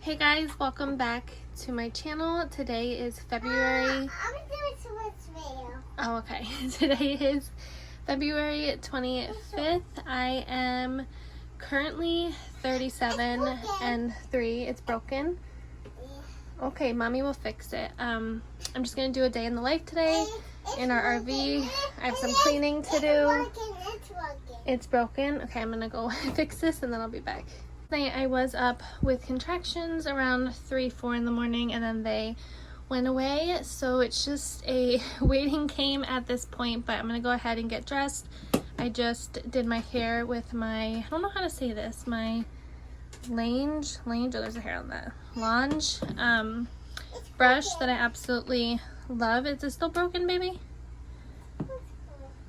Hey guys, welcome back to my channel. Today is February. Oh, okay. Today is February 25th. I am currently 37 and 3. It's broken. Okay, mommy will fix it. I'm just gonna do a day in the life today in our RV. I have some cleaning to do. It's broken. Okay, I'm gonna go fix this and then I'll be back. Night I was up with contractions around 3-4 in the morning, and then they went away, so it's just a waiting game at this point. But I'm gonna go ahead and get dressed. I just did my hair with my, I don't know how to say this, my lange, oh, there's a hair on that, longe brush that I absolutely love. Is it still broken, baby?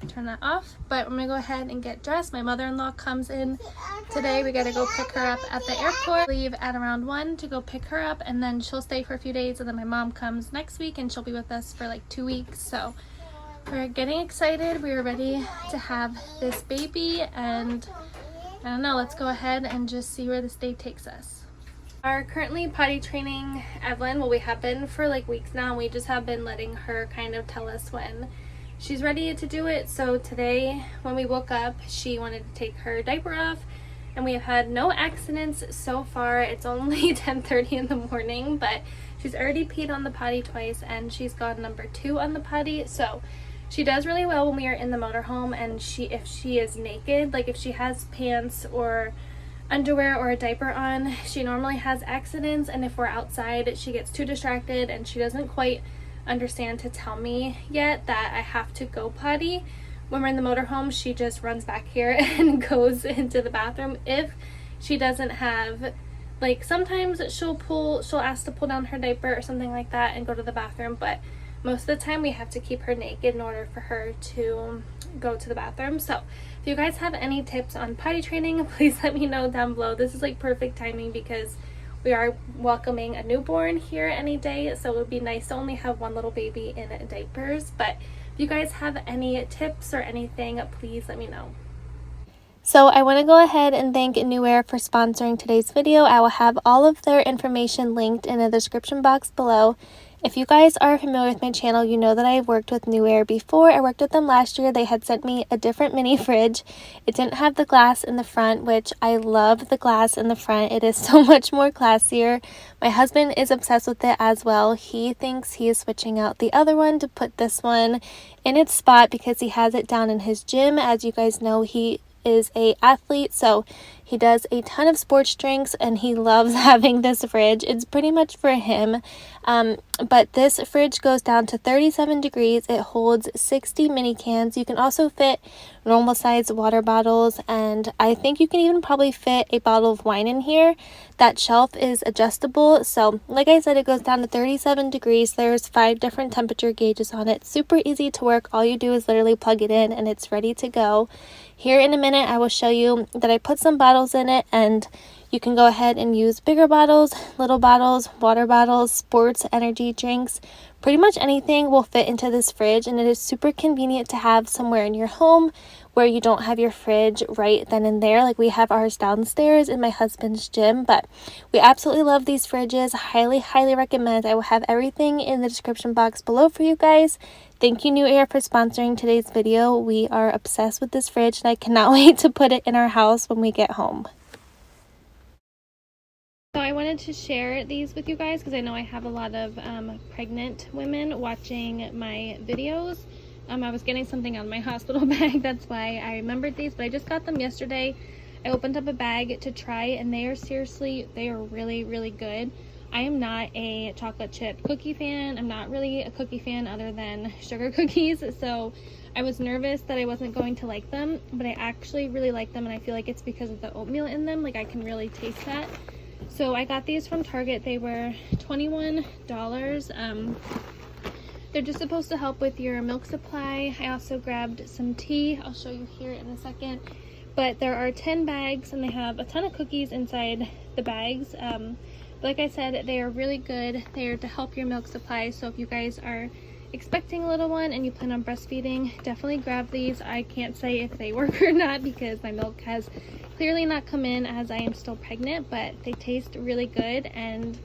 Turn that off. But I'm gonna go ahead and get dressed. My mother-in-law comes in today. We gotta go pick her up at the airport. Leave at around 1 to go pick her up, and then she'll stay for a few days, and then my mom comes next week and she'll be with us for like 2 weeks. So we're getting excited. We are ready to have this baby, and I don't know, let's go ahead and just see where this day takes us. Are currently potty training Evelyn. Well, we have been for like weeks now, and we just have been letting her kind of tell us when she's ready to do it. So today when we woke up, she wanted to take her diaper off, and we have had no accidents so far. It's only 10:30 in the morning, but she's already peed on the potty twice, and she's gone number 2 on the potty. So she does really well when we are in the motorhome, and if she is naked, like if she has pants or underwear or a diaper on, she normally has accidents. And if we're outside, she gets too distracted and she doesn't quite understand to tell me yet that I have to go potty. When we're in the motorhome, she just runs back here and goes into the bathroom. If she doesn't have, like, sometimes she'll ask to pull down her diaper or something like that and go to the bathroom, but most of the time we have to keep her naked in order for her to go to the bathroom. So if you guys have any tips on potty training, please let me know down below. This is like perfect timing because we are welcoming a newborn here any day, so it would be nice to only have one little baby in diapers. But if you guys have any tips or anything, please let me know. So I want to go ahead and thank Newair for sponsoring today's video. I will have all of their information linked in the description box below. If you guys are familiar with my channel, you know that I've worked with Newair before. I worked with them last year. They had sent me a different mini fridge. It didn't have the glass in the front, which I love the glass in the front. It is so much more classier. My husband is obsessed with it as well. He thinks he is switching out the other one to put this one in its spot because he has it down in his gym. As you guys know, he is an athlete, so he does a ton of sports drinks and he loves having this fridge. It's pretty much for him. But this fridge goes down to 37 degrees. It holds 60 mini cans. You can also fit normal size water bottles, and I think you can even probably fit a bottle of wine in here. That shelf is adjustable, so like I said, it goes down to 37 degrees. There's 5 different temperature gauges on it. Super easy to work. All you do is literally plug it in and it's ready to go. Here in a minute I will show you that I put some bottles in it, and you can go ahead and use bigger bottles, little bottles, water bottles, sports, energy drinks. Pretty much anything will fit into this fridge, and it is super convenient to have somewhere in your home where you don't have your fridge right then and there. Like we have ours downstairs in my husband's gym, but we absolutely love these fridges. Highly recommend. I will have everything in the description box below for you guys. Thank you, Newair, for sponsoring today's video. We are obsessed with this fridge, and I cannot wait to put it in our house when we get home. So I wanted to share these with you guys because I know I have a lot of pregnant women watching my videos. I was getting something out of my hospital bag, that's why I remembered these, but I just got them yesterday. I opened up a bag to try, and they are really good. I am not a chocolate chip cookie fan. I'm not really a cookie fan other than sugar cookies, so I was nervous that I wasn't going to like them, but I actually really like them, and I feel like it's because of the oatmeal in them. Like I can really taste that. So I got these from Target. They were $21. They're just supposed to help with your milk supply. I also grabbed some tea. I'll show you here in a second. But there are 10 bags, and they have a ton of cookies inside the bags. Like I said, they are really good. They are to help your milk supply. So if you guys are expecting a little one and you plan on breastfeeding, definitely grab these. I can't say if they work or not because my milk has clearly not come in as I am still pregnant, but they taste really good. And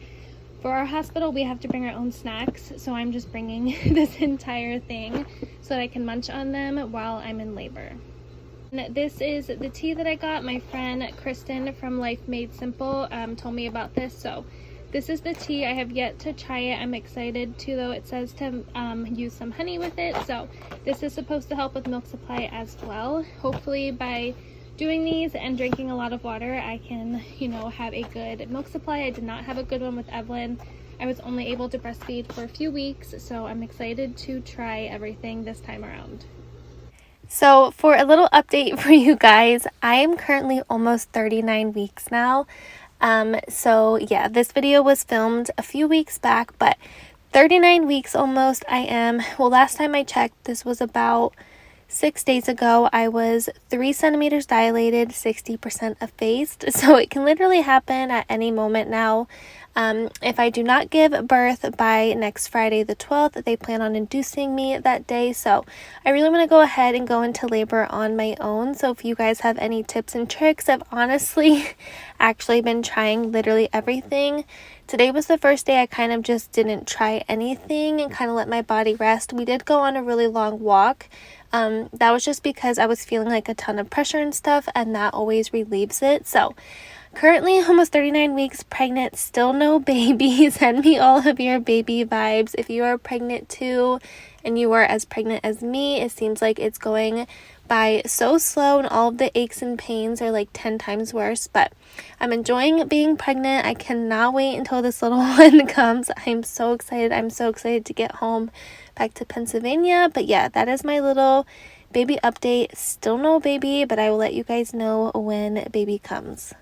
for our hospital, we have to bring our own snacks, so I'm just bringing this entire thing so that I can munch on them while I'm in labor. And this is the tea that I got. My friend Kristen from Life Made Simple told me about this, so this is the tea. I have yet to try it. I'm excited to, though. It says to use some honey with it, so this is supposed to help with milk supply as well. Hopefully by doing these and drinking a lot of water, I can, you know, have a good milk supply. I did not have a good one with Evelyn. I was only able to breastfeed for a few weeks, so I'm excited to try everything this time around. So for a little update for you guys, I am currently almost 39 weeks now. So yeah, this video was filmed a few weeks back, but 39 weeks almost I am. Well, last time I checked, this was about 6 days ago. I was 3 centimeters dilated, 60% effaced, so it can literally happen at any moment now. If I do not give birth by next Friday the 12th, they plan on inducing me that day, so I really want to go ahead and go into labor on my own. So if you guys have any tips and tricks, I've honestly actually been trying literally everything. Today was the first day I kind of just didn't try anything and kind of let my body rest. We did go on a really long walk. That was just because I was feeling like a ton of pressure and stuff, and that always relieves it. So currently almost 39 weeks pregnant, still no baby. Send me all of your baby vibes. If you are pregnant too and you are as pregnant as me, it seems like it's going by so slow and all of the aches and pains are like 10 times worse, but I'm enjoying being pregnant. I cannot wait until this little one comes. I'm so excited. I'm so excited to get home back to Pennsylvania. But yeah, that is my little baby update. Still no baby, but I will let you guys know when baby comes.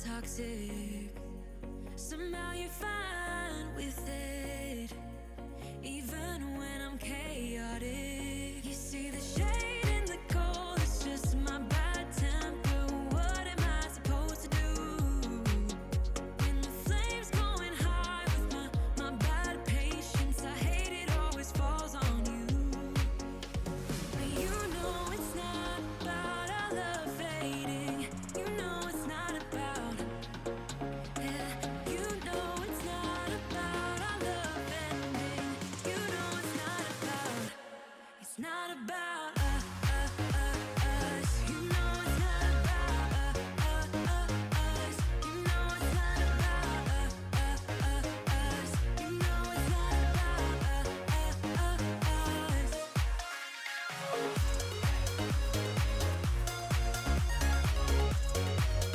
Toxic. Somehow you're fine with it, even when I'm chaotic. You see the shade in the cold, it's just my bad temper. What am I supposed to do when the flame's going high with my bad patience? I hate it always falls on you, but you know it's not about our love fading. You know it's not about, you know it's not about our love ending. You know it's not about, it's not about us. You know it's not about us. You know it's not about us. You know it's not about us.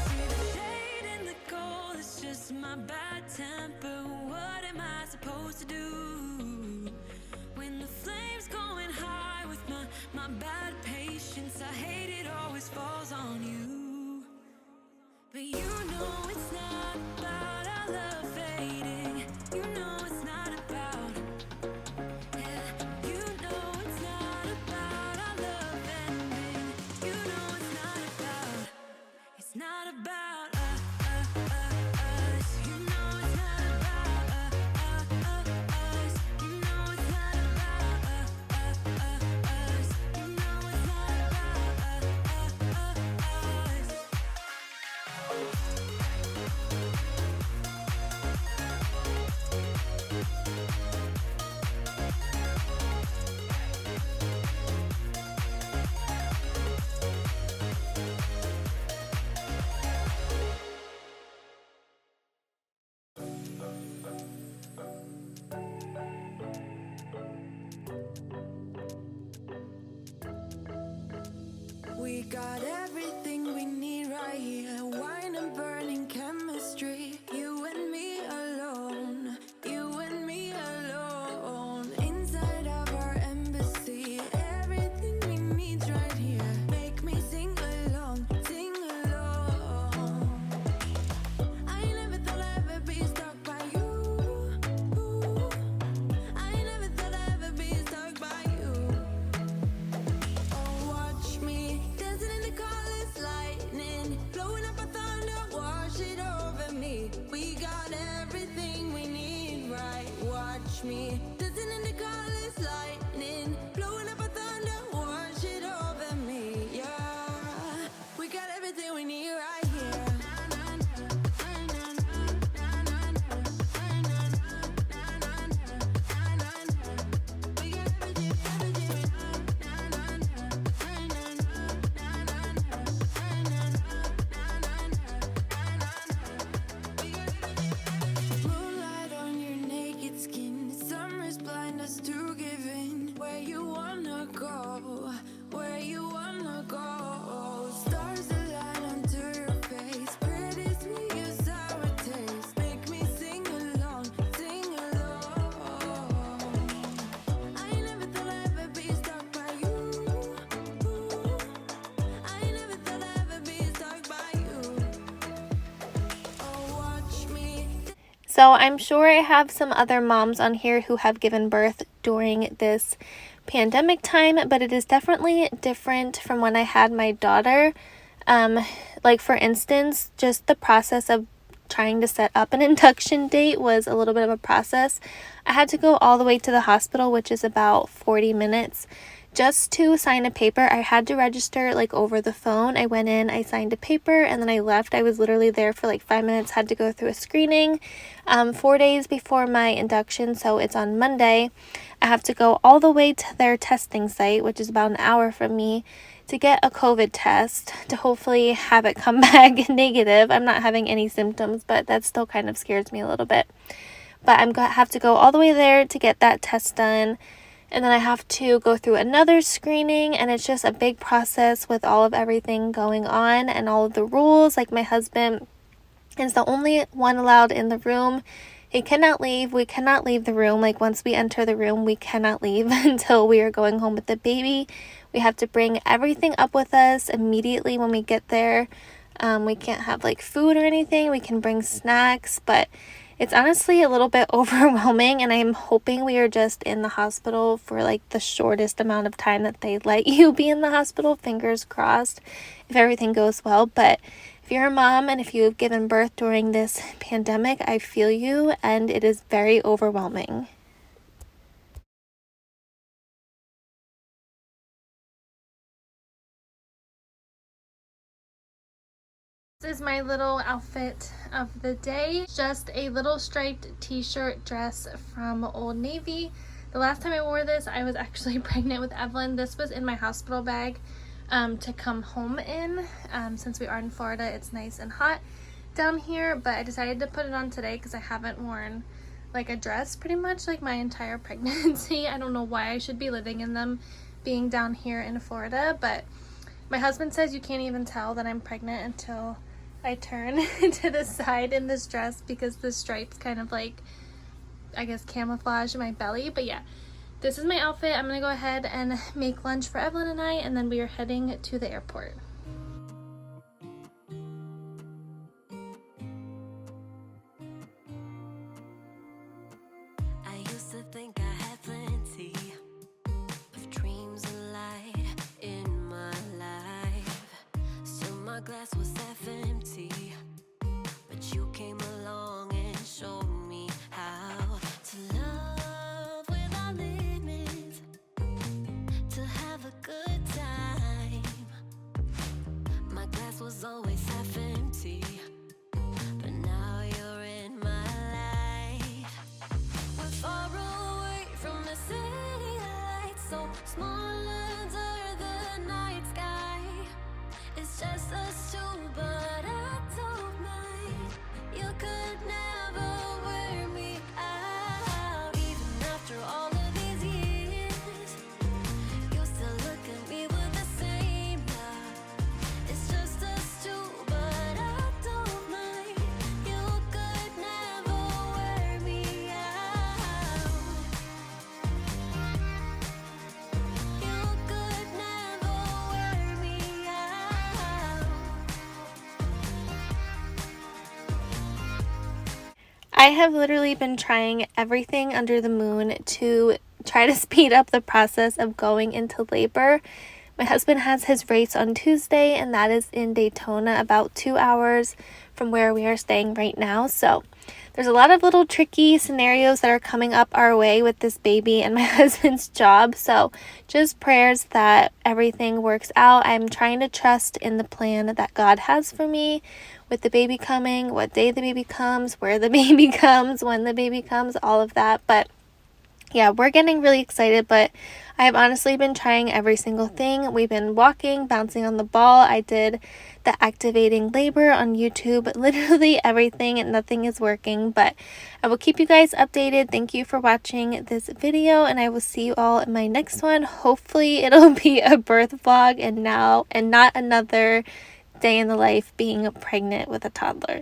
You see the shade in the cold, it's just my bad temper. What am I supposed to do when the flame's going high with my bad patience? I hate it always falls on you, but you know it's not about our love fading. got everything we need right here. Wine and burning chemistry. You and me alone. You and me alone. Inside of our embassy. Everything we need right here. Make me sing along. Sing along. I never thought I'd ever be stuck by you. I never thought I'd ever be stuck by you. Oh, watch me dancing in the colors, lightning, blowing up a thunder, wash it over me. We got everything we need, right? Watch me dancing in the colors, lightning, blowing up a thunder, wash it over me. Yeah, we got everything we need right here. Moonlight on your naked skin, summer's blind us to giving. Where you wanna go, where you wanna go. Stars align onto your face, pretty sweet your sour taste. Make me sing along, sing along. I never thought I'd ever be stuck by you. I never thought I'd ever be stuck by you. Oh, watch me. So I'm sure I have some other moms on here who have given birth during this pandemic time, but it is definitely different from when I had my daughter. Like for instance, just the process of trying to set up an induction date was a little bit of a process. I had to go all the way to the hospital, which is about 40 minutes, just to sign a paper. I had to register like over the phone. I went in, I signed a paper, and then I left. I was literally there for like 5 minutes, had to go through a screening 4 days before my induction, so it's on Monday. I have to go all the way to their testing site, which is about an hour from me, to get a COVID test to hopefully have it come back negative. I'm not having any symptoms, but that still kind of scares me a little bit. But I'm going to have to go all the way there to get that test done. And then I have to go through another screening, and it's just a big process with all of everything going on and all of the rules. Like my husband is the only one allowed in the room. He cannot leave. We cannot leave the room. Like once we enter the room, we cannot leave until we are going home with the baby. We have to bring everything up with us immediately when we get there. We can't have like food or anything. We can bring snacks, but it's honestly a little bit overwhelming, and I'm hoping we are just in the hospital for like the shortest amount of time that they let you be in the hospital. Fingers crossed if everything goes well. But if you're a mom and if you have given birth during this pandemic, I feel you, and it is very overwhelming. This is my little outfit of the day. Just a little striped t-shirt dress from Old Navy. The last time I wore this, I was actually pregnant with Evelyn. This was in my hospital bag to come home in. Since we are in Florida, it's nice and hot down here, but I decided to put it on today because I haven't worn like a dress pretty much like my entire pregnancy. I don't know why I should be living in them being down here in Florida, but my husband says you can't even tell that I'm pregnant until I turn to the side in this dress because the stripes kind of like, I guess, camouflage my belly. But yeah, this is my outfit. I'm gonna go ahead and make lunch for Evelyn and I, and then we are heading to the airport. I used to think I had plenty of dreams and light in my life. Still my glass was half empty, but you came along and showed me how to love without limits, to have a good time. My glass was always half empty, but now you're in my life. We're far away from the city lights, so small under the night sky. It's just us two, but I don't mind. You could never wear me out. Even after all of these years, you still look at me with the same love. I have literally been trying everything under the moon to try to speed up the process of going into labor. My husband has his race on Tuesday, and that is in Daytona, about 2 hours from where we are staying right now. So there's a lot of little tricky scenarios that are coming up our way with this baby and my husband's job. So just prayers that everything works out. I'm trying to trust in the plan that God has for me with the baby coming, what day the baby comes, where the baby comes, when the baby comes, all of that. But yeah, we're getting really excited, but I've honestly been trying every single thing. We've been walking, bouncing on the ball. I did the activating labor on YouTube, literally everything, and nothing is working, but I will keep you guys updated. Thank you for watching this video, and I will see you all in my next one. Hopefully it'll be a birth vlog and not another day in the life being pregnant with a toddler.